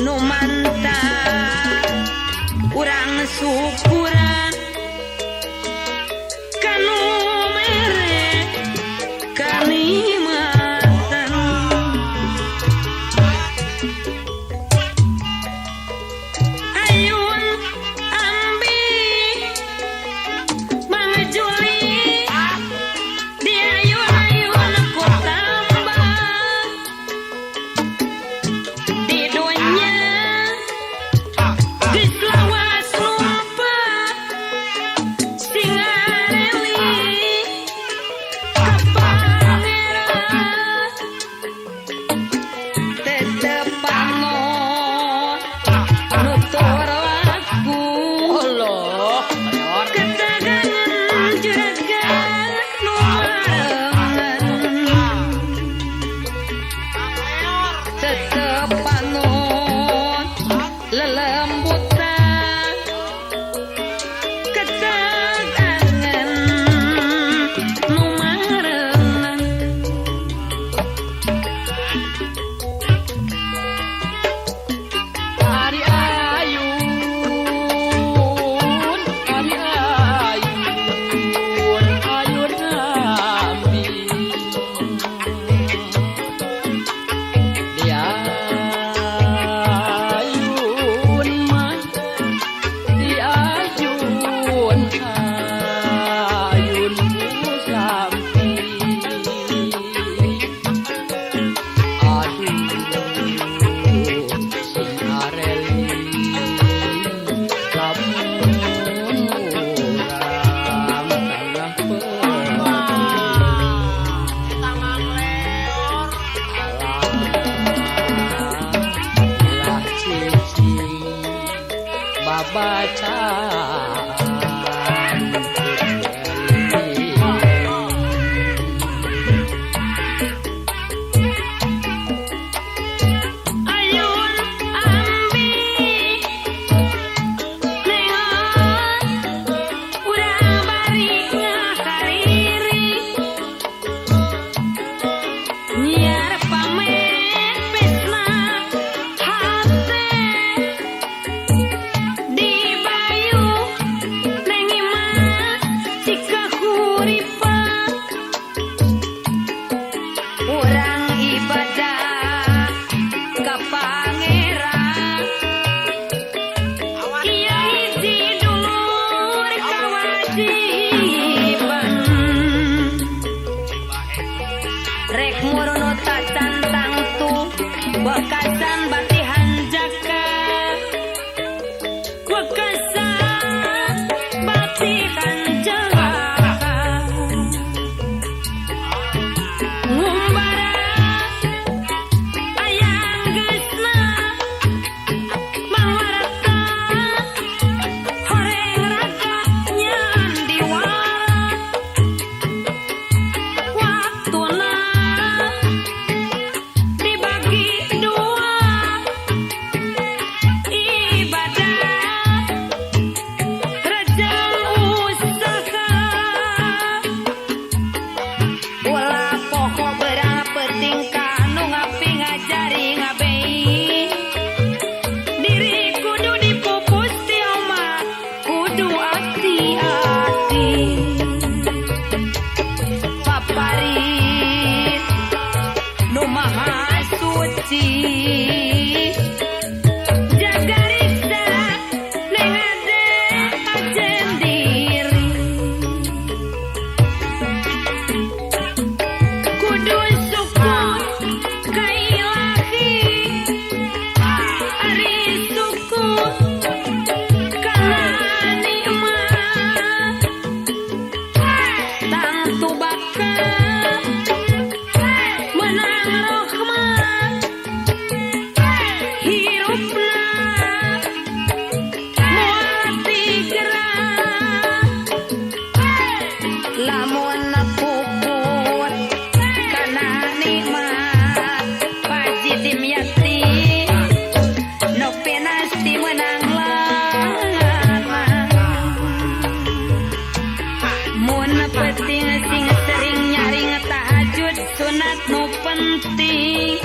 nu mantap urang syukuran kanu mere kanikmatan ayun ambi mangejuli di ayun-ayun ku tambah di dunia geus lawas lumpat singareli ka pangeran tetep pangon nutur laku Allah ketagangan juragan nu marengan tetep pangon lelembutan ketagangan nu marengan Ari ayun ayun ambi dia ayun mah di ayun ku sampi aduh singareli lamun urang tangah lah cicing babacaan ayun ambi nengon urang bari ngakariri nyiar pamepesna hate di bayu neng imah cika huripan urang ibadah ka pangeran ieu hiji dulur kawajiban rek murono tacan tangtu bekasan batihan jaka bekasan batihan jaka ngumbara ayang geusna mangarta horeng raga nyan diwara waktuna dibagi dua ibadah rejang usaha ulah pokok berang penting kanu ngapi ngajari ngabei diri kudu dipupus ti oma kudu hati-hati paparit nu maha suci jaga riksa neng ade ajen diri kudu syukur ka ilahi ari syukur kana nikmat tangtu bakal menang rahmat hirupna moal pigeran lamun puput kana nikmat paji dimyati no penasti menang langan mun penting sing sering nyaring tahajud sunat nu penting